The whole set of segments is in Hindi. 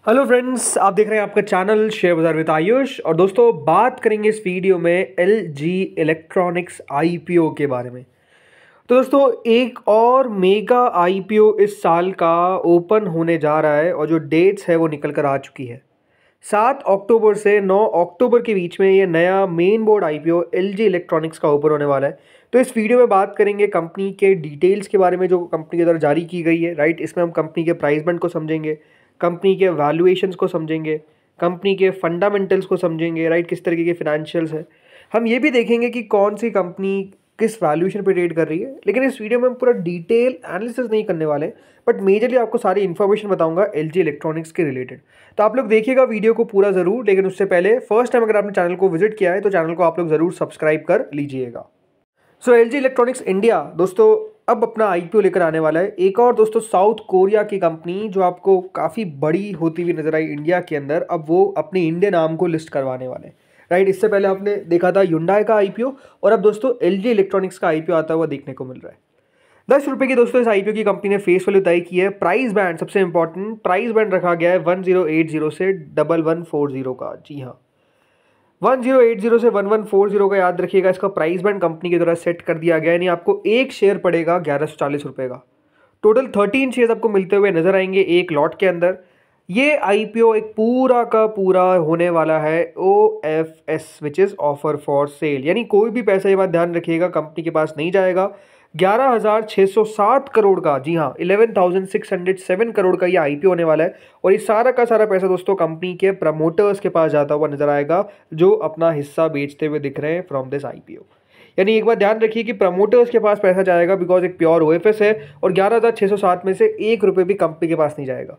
हेलो फ्रेंड्स, आप देख रहे हैं आपका चैनल शेयर बाजार विद आयुष। और दोस्तों, बात करेंगे इस वीडियो में एलजी इलेक्ट्रॉनिक्स आईपीओ के बारे में। तो दोस्तों, एक और मेगा आईपीओ इस साल का ओपन होने जा रहा है और जो डेट्स है वो निकल कर आ चुकी है। 7 अक्टूबर से 9 अक्टूबर के बीच में ये नया main board IPO LG electronics का ओपन होने वाला है। तो इस वीडियो में बात करेंगे कंपनी के डिटेल्स के बारे में जो कंपनी के द्वारा जारी की गई है, राइट। इसमें हम कंपनी के प्राइस बैंड को समझेंगे, कंपनी के वैल्यूएशंस को समझेंगे, कंपनी के फंडामेंटल्स को समझेंगे, राइट। किस तरीके के फिनेंशियल्स है, हम ये भी देखेंगे कि कौन सी कंपनी किस वैल्यूएशन पे ट्रेड कर रही है। लेकिन इस वीडियो में हम पूरा डिटेल एनालिसिस नहीं करने वाले, बट मेजरली आपको सारी इन्फॉर्मेशन बताऊंगा एलजी इलेक्ट्रॉनिक्स के रिलेटेड। तो आप लोग देखिएगा वीडियो को पूरा ज़रूर। लेकिन उससे पहले फर्स्ट टाइम अगर आपने चैनल को विजिट किया है तो चैनल को आप लोग ज़रूर सब्सक्राइब कर लीजिएगा। सो एलजी इलेक्ट्रॉनिक्स इंडिया दोस्तों अब अपना आईपीओ लेकर आने वाला है। एक और दोस्तों साउथ कोरिया की कंपनी जो आपको काफ़ी बड़ी होती हुई नजर आई इंडिया के अंदर, अब वो अपने इंडियन नाम को लिस्ट करवाने वाले हैं, राइट। इससे पहले आपने देखा था Hyundai का आईपीओ, और अब दोस्तों एलजी इलेक्ट्रॉनिक्स का आईपीओ आता हुआ देखने को मिल रहा है। 10 रुपये की दोस्तों इस आईपीओ की कंपनी ने फेस वैल्यू तय की है। प्राइस बैंड, सबसे इंपॉर्टेंट प्राइस बैंड रखा गया है 1080 से 1140 का। जी हाँ, 1080 से 1140 का याद रखिएगा। इसका प्राइस बैंड कंपनी के द्वारा सेट कर दिया गया है। यानी आपको एक शेयर पड़ेगा 1140 रुपये का। टोटल 13 शेयर आपको मिलते हुए नजर आएंगे एक लॉट के अंदर। ये आईपीओ एक पूरा का पूरा होने वाला है OFS, which is offer for sale. यानी कोई भी पैसा, ये बात ध्यान रखिएगा, कंपनी के पास नहीं जाएगा। 11,607 करोड़ का, जी हाँ 11,607 करोड़ का ये आईपीओ होने वाला है। और ये सारा का सारा पैसा दोस्तों कंपनी के प्रमोटर्स के पास जाता हुआ नजर आएगा, जो अपना हिस्सा बेचते हुए दिख रहे हैं फ्रॉम दिस आईपीओ। यानी एक बात ध्यान रखिए कि प्रमोटर्स के पास पैसा जाएगा बिकॉज एक प्योर ओएफएस है, और 11,607 में से 1 रुपये भी कंपनी के पास नहीं जाएगा।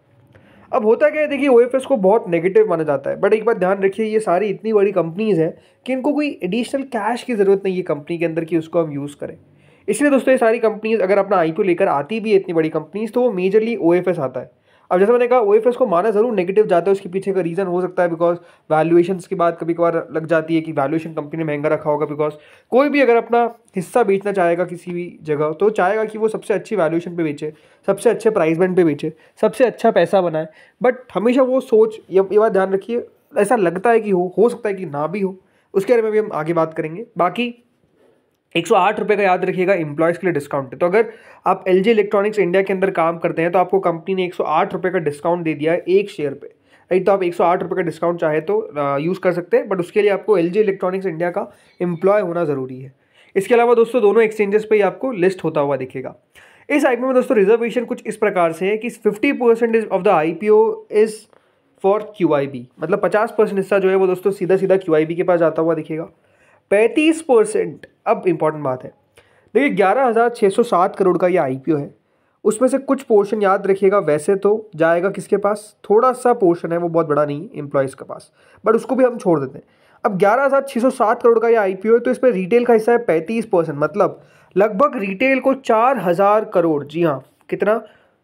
अब होता क्या है, देखिए ओएफएस को बहुत नेगेटिव माना जाता है, बट एक बात ध्यान रखिए, ये सारी इतनी बड़ी कंपनीज हैं कि इनको कोई एडिशनल कैश की ज़रूरत नहीं है कंपनी के अंदर कि उसको हम यूज़ करें। इसलिए दोस्तों ये सारी कंपनीज अगर अपना आईपीओ लेकर आती भी है, इतनी बड़ी कंपनीज, तो वो मेजरली ओएफएस आता है। अब जैसे मैंने कहा, ओएफएस को माना ज़रूर नेगेटिव जाता है, उसके पीछे का रीज़न हो सकता है बिकॉज वैल्यूएशंस की बात कभी कभार लग जाती है कि वैल्यूएशन कंपनी ने महंगा रखा होगा। बिकॉज कोई भी अगर अपना हिस्सा बेचना चाहेगा किसी भी जगह, तो चाहेगा कि वो सबसे अच्छी वैल्यूएशन पे बेचे, सबसे अच्छे प्राइस बैंड पे बेचे, सबसे अच्छा पैसा बनाए। बट हमेशा वो सोच, ये बात ध्यान रखिए, ऐसा लगता है कि हो सकता है कि ना भी हो। उसके बारे में भी हम आगे बात करेंगे। बाकी 108 रुपये का याद रखिएगा एम्प्लॉयज़ के लिए डिस्काउंट है। तो अगर आप एलजी इलेक्ट्रॉनिक्स इंडिया के अंदर काम करते हैं तो आपको कंपनी ने 108 रुपये का डिस्काउंट दे दिया है एक शेयर पे, राइट। तो आप 108 रुपये का डिस्काउंट चाहे तो यूज़ कर सकते हैं, बट उसके लिए आपको एलजी इलेक्ट्रॉनिक्स इंडिया का एम्प्लॉय होना ज़रूरी है। इसके अलावा दोस्तों दोनों एक्सचेंजेस पे ही आपको लिस्ट होता हुआ दिखेगा। इस आईपीओ में दोस्तों रिजर्वेशन कुछ इस प्रकार से है कि 50% of the IPO is for QIB, मतलब 50% हिस्सा जो है वो दोस्तों सीधा सीधा QIB के पास जाता हुआ दिखेगा। 35%, अब इंपॉर्टेंट बात है, देखिए 11,607 करोड़ का ये आईपीओ है, उसमें से कुछ पोर्शन याद रखिएगा वैसे तो जाएगा किसके पास, थोड़ा सा पोर्शन है वो बहुत बड़ा नहीं एम्प्लॉयज़ के पास, बट उसको भी हम छोड़ देते हैं। अब 11,607 करोड़ का ये आईपीओ है, तो इस पर रिटेल का हिस्सा है 35%, मतलब लगभग रिटेल को 4,000 करोड़, जी हाँ कितना,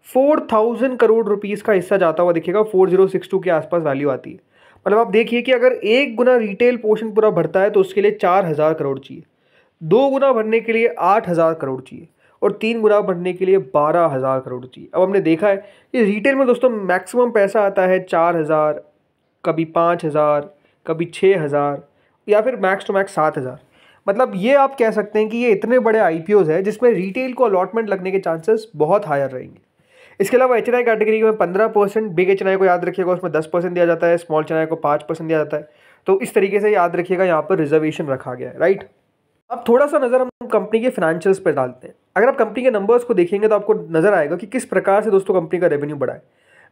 4,000 करोड़ रुपीज़ का हिस्सा जाता हुआ दिखेगा। 4062 के आसपास वैल्यू आती है। मतलब आप देखिए कि अगर 1 गुना रिटेल पोर्शन पूरा भरता है तो उसके लिए 4,000 करोड़ चाहिए, 2 गुना भरने के लिए 8,000 करोड़ चाहिए, और 3 गुना भरने के लिए 12,000 करोड़ चाहिए। अब हमने देखा है कि रिटेल में दोस्तों मैक्सिमम पैसा आता है 4,000, कभी 5,000, कभी 6,000, या फिर मैक्स टू मैक्स 7,000। मतलब ये आप कह सकते हैं कि ये इतने बड़े आईपीओज है जिसमें रिटेल को अलॉटमेंट लगने के चांसेस बहुत हायर रहेंगे। इसके अलावा HNI कैटेगरी में 15%, बिग HNI को याद रखिएगा उसमें 10% दिया जाता है, स्मॉल HNI को 5% दिया जाता है। तो इस तरीके से याद रखिएगा, यहाँ पर रिजर्वेशन रखा गया है, राइट। अब थोड़ा सा नज़र हम कंपनी के फाइनेंशियल्स पर डालते हैं। अगर आप कंपनी के नंबर्स को देखेंगे तो आपको नजर आएगा कि किस प्रकार से दोस्तों कंपनी का रेवेन्यू बढ़ा है।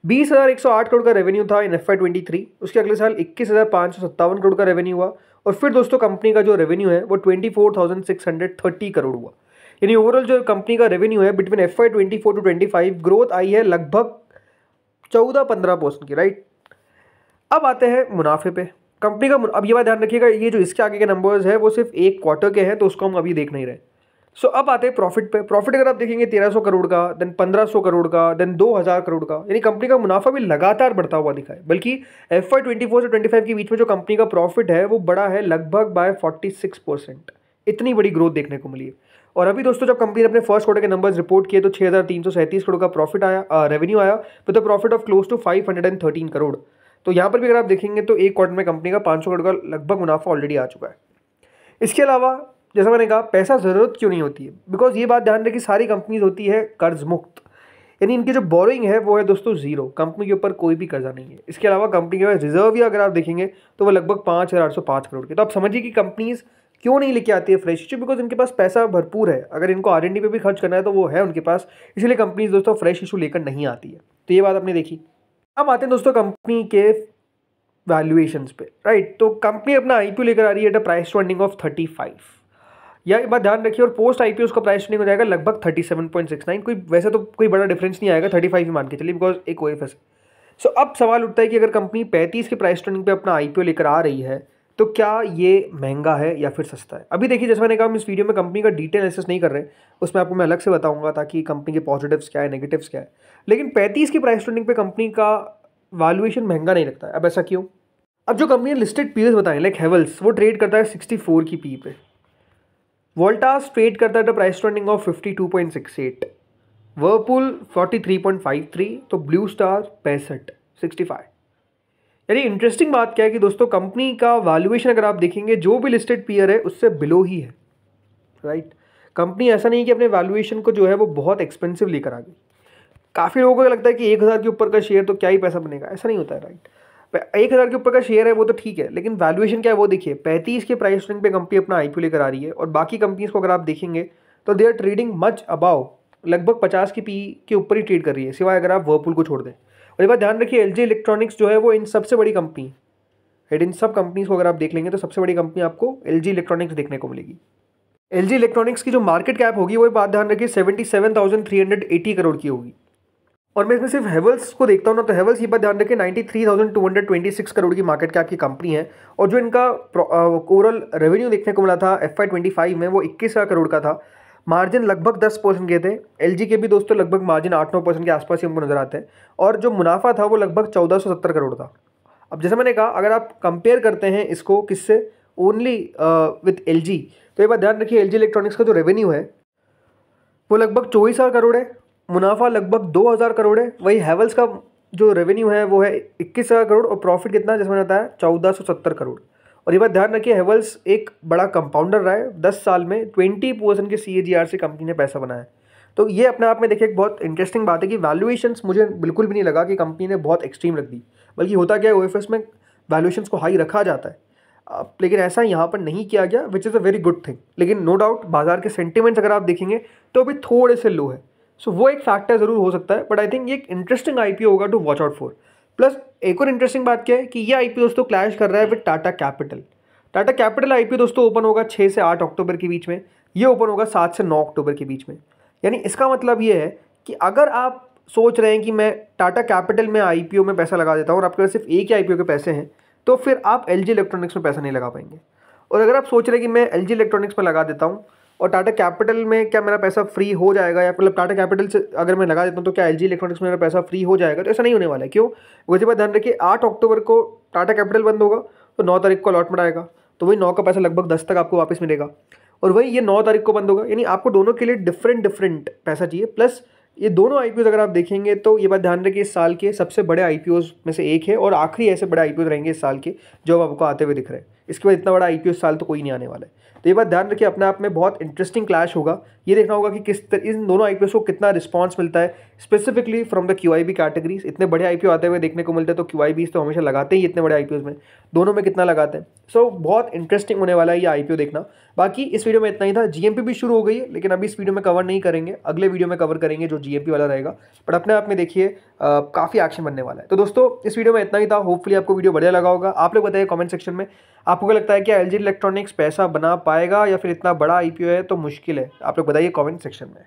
20,108 करोड़ का रेवेन्यू था इन FY23। उसके अगले साल 21,557 करोड़ का रेवेन्यू हुआ, और फिर दोस्तों कंपनी का जो रेवेन्यू है वो 24,630 करोड़ हुआ। यानी ओवरऑल जो कंपनी का रेवेन्यू है बिटवीन FY24 टू 25 ग्रोथ आई है लगभग 14-15% की, राइट। अब आते हैं मुनाफे पे कंपनी का। अब ये बात ध्यान रखिएगा, ये जो इसके आगे के नंबर्स है वो सिर्फ एक क्वार्टर के हैं, तो उसको हम अभी देख नहीं रहे। सो अब आते हैं प्रॉफिट पे। प्रॉफिट अगर आप देखेंगे 1,300 करोड़ का, देन 1,500 करोड़ का, देन 2,000 करोड़ का। यानी कंपनी का मुनाफा भी लगातार बढ़ता हुआ दिखा है। बल्कि FY24 से 25 के बीच में जो कंपनी का प्रॉफिट है वो बढ़ा है लगभग बाय 46%। इतनी बड़ी ग्रोथ देखने को मिली है। और अभी दोस्तों जब कंपनी ने अपने फर्स्ट क्वार्टर के नंबर्स रिपोर्ट किए तो 6,337 करोड़ का प्रॉफिट आया, रेवेन्यू आया with a profit of close to 513 crore. तो यहाँ पर भी अगर आप देखेंगे तो एक क्वार्टर में कंपनी का 500 करोड़ का लगभग मुनाफा ऑलरेडी आ चुका है। इसके अलावा जैसा मैंने कहा, पैसा ज़रूरत क्यों नहीं होती है, बिकॉज ये बात ध्यान रखें कि सारी कंपनीज होती है कर्ज मुक्त, यानी इनकी जो बोरोइंग है वो है दोस्तों जीरो, कंपनी के ऊपर कोई भी कर्जा नहीं है। इसके अलावा कंपनी के पास रिजर्व ही अगर आप देखेंगे तो वो लगभग 5,805 करोड़ के। तो आप समझिए कि कंपनीज क्यों नहीं लेके आती है फ्रेश इशू, बिकॉज इनके पास पैसा भरपूर है, अगर इनको R&D पे भी खर्च करना है तो वो है उनके पास, इसलिए कंपनीज दोस्तों फ्रेश इशू लेकर नहीं आती है। तो ये बात आपने देखी। अब आते हैं दोस्तों कंपनी के वैल्यूएशंस पे, राइट। तो कंपनी अपना IPO लेकर आ रही है at a price to earning of 35, या एक बात ध्यान रखिए, और पोस्ट IPO उसका प्राइस अर्निंग हो जाएगा लगभग 37.69। कोई वैसे तो कोई बड़ा डिफरेंस नहीं आएगा, 35 ही मान के चलिए, बिकॉज एक OFS है। सो अब सवाल उठता है कि अगर कंपनी 35 के प्राइस अर्निंग पे अपना IPO लेकर आ रही है तो क्या ये महंगा है या फिर सस्ता है। अभी देखिए, जैसे मैंने कहा, हम इस वीडियो में कंपनी का डिटेल एनालिसिस नहीं कर रहे, उसमें आपको मैं अलग से बताऊंगा ताकि कंपनी के पॉजिटिव्स क्या है, नेगेटिव्स क्या है। लेकिन 35 की प्राइस अर्निंग पे कंपनी का वैल्यूएशन महंगा नहीं लगता है। अब ऐसा क्यों? अब जो कंपनी ने लिस्टेड पीयर्स बताएं लाइक हेवल्स, वो ट्रेड करता है 64 की पी पे, वोल्टास ट्रेड करता है price to earning of 52.68, Whirlpool 43.53, तो ब्लू स्टार 65। यानी इंटरेस्टिंग बात क्या है कि दोस्तों कंपनी का वैल्यूएशन अगर आप देखेंगे जो भी लिस्टेड पीयर है उससे बिलो ही है, राइट। कंपनी ऐसा नहीं कि अपने वैल्यूएशन को जो है वो बहुत एक्सपेंसिव लेकर आ गई। काफ़ी लोगों को लगता है कि 1,000 के ऊपर का शेयर तो क्या ही पैसा बनेगा, ऐसा नहीं होता है, राइट। 1,000 के ऊपर का शेयर है वो तो ठीक है, लेकिन वैल्यूएशन क्या है वो देखिए। 35 के प्राइस रैंक पे कंपनी अपना IPO लेकर आ रही है, और बाकी कंपनीज को अगर आप देखेंगे तो they are trading much above, लगभग 50 की पी के ऊपर ही ट्रेड कर रही है, सिवाय अगर आप वर्लपूल को छोड़ दें। और ये बात ध्यान रखिए, LG इलेक्ट्रॉनिक्स जो है वो इन सबसे बड़ी कंपनी है। इन सब कंपनीज को अगर आप देख लेंगे तो सबसे बड़ी कंपनी आपको LG इलेक्ट्रॉनिक्स देखने को मिलेगी। LG इलेक्ट्रॉनिक्स की जो मार्केट कैप होगी वो बात ध्यान रखिए 77,380 करोड़ की होगी। और मैं इसमें सिर्फ हेवल्स को देखता हूँ ना, तो हेवल्स ये बात ध्यान रखें 93,226 करोड़ की मार्केट कैप की कंपनी है। और जो इनका ओवरऑल रेवेन्यू देखने को मिला था FY25 में वो 21,000 करोड़ का था। मार्जिन लगभग 10% के थे। LG के भी दोस्तों लगभग मार्जिन 8-9% के आसपास ही हमको नजर आते हैं। और जो मुनाफा था वो लगभग 1470 करोड़ था। अब जैसे मैंने कहा, अगर आप कंपेयर करते हैं इसको किससे, ओनली विथ LG, तो ये बात ध्यान रखिए LG इलेक्ट्रॉनिक्स का जो रेवेन्यू है वो लगभग 24,000 करोड़ है, मुनाफा लगभग 2,000 करोड़ है। वही हेवल्स का जो रेवेन्यू है वो है 21,000 करोड़, और प्रॉफिट कितना जैसे मैंने बताया 1470 करोड़। और ये बात ध्यान रखिए, हेवल्स एक बड़ा कंपाउंडर रहा है, 10 साल में 20% के CAGR से कंपनी ने पैसा बनाया। तो ये अपने आप में देखिए एक बहुत इंटरेस्टिंग बात है कि वैल्यूएशंस मुझे बिल्कुल भी नहीं लगा कि कंपनी ने बहुत एक्सट्रीम रख दी, बल्कि होता क्या है OFS में वैल्यूएशंस को हाई रखा जाता है, लेकिन ऐसा यहाँ पर नहीं किया गया, which is a very good thing. लेकिन नो डाउट बाजार के सेंटिमेंट्स अगर आप देखेंगे तो अभी थोड़े से लो है, सो वो एक फैक्टर ज़रूर हो सकता है। बट आई थिंक ये एक इंटरेस्टिंग IPO होगा to watch out for. Plus एक और इंटरेस्टिंग बात क्या है कि ये IPO दोस्तों क्लैश कर रहा है with Tata capital. Tata capital IPO दोस्तों ओपन होगा 6 से 8 अक्टूबर के बीच में, ये ओपन होगा 7 से 9 अक्टूबर के बीच में। यानी इसका मतलब ये है कि अगर आप सोच रहे हैं कि मैं टाटा कैपिटल में IPO में पैसा लगा देता हूँ और आपके पास सिर्फ एक ही IPO के पैसे हैं, तो फिर आप LG इलेक्ट्रॉनिक्स में पैसा नहीं लगा पाएंगे। और अगर आप सोच रहे हैं कि मैं LG इलेक्ट्रॉनिक्स में लगा देता हूँ और टाटा कैपिटल में क्या मेरा पैसा फ्री हो जाएगा, या मतलब टाटा कैपिटल से अगर मैं लगा देता हूँ तो क्या LG इलेक्ट्रॉनिक्स में मेरा पैसा फ्री हो जाएगा, तो ऐसा नहीं होने वाला है। क्यों? मुझे बात ध्यान रखिए, 8 अक्टूबर को टाटा कैपिटल बंद होगा तो 9 तारीख को अलॉटमेंट आएगा, तो वही 9 का पैसा लगभग 10 तक आपको वापस मिलेगा। और वही ये 9 तारीख को बंद होगा, यानी आपको दोनों के लिए डिफरेंट पैसा चाहिए। प्लस ये दोनों IPOs अगर आप देखेंगे तो ये बात ध्यान रखिए इस साल के सबसे बड़े IPOs में से एक है, और आखिरी ऐसे बड़े IPOs रहेंगे इस साल के जो आपको आते हुए दिख रहे हैं। इसके बाद इतना बड़ा IPO इस साल तो कोई नहीं आने वाला है। तो ये बात ध्यान रखिए, अपने आप में बहुत इंटरेस्टिंग क्लैश होगा। ये देखना होगा कि इन दोनों IPOs को कितना रिस्पॉन्स मिलता है, specifically from the QIB categories. इतने बड़े IPO आते हुए देखने को मिलते हैं, तो QIBs तो हमेशा लगाते ही इतने बड़े IPOs में, दोनों में कितना लगाते हैं। सो बहुत इंटरेस्टिंग होने वाला है ये IPO देखना। बाकी इस वीडियो में इतना ही था। GMP भी शुरू हो गई है, लेकिन अभी इस वीडियो में कवर नहीं करेंगे, अगले वीडियो में कवर करेंगे जो GMP वाला रहेगा। बट अपने आप में देखिए काफ़ी एक्शन बनने वाला है। तो दोस्तों इस वीडियो में इतना ही था। होपफुली आपको वीडियो बढ़िया लगा होगा। आप लोग बताइए कमेंट सेक्शन में आपको क्या लगता है कि LG इलेक्ट्रॉनिक्स पैसा बना पाएगा या फिर इतना बड़ा IPO है तो मुश्किल है। आप लोग बताइए कमेंट सेक्शन में।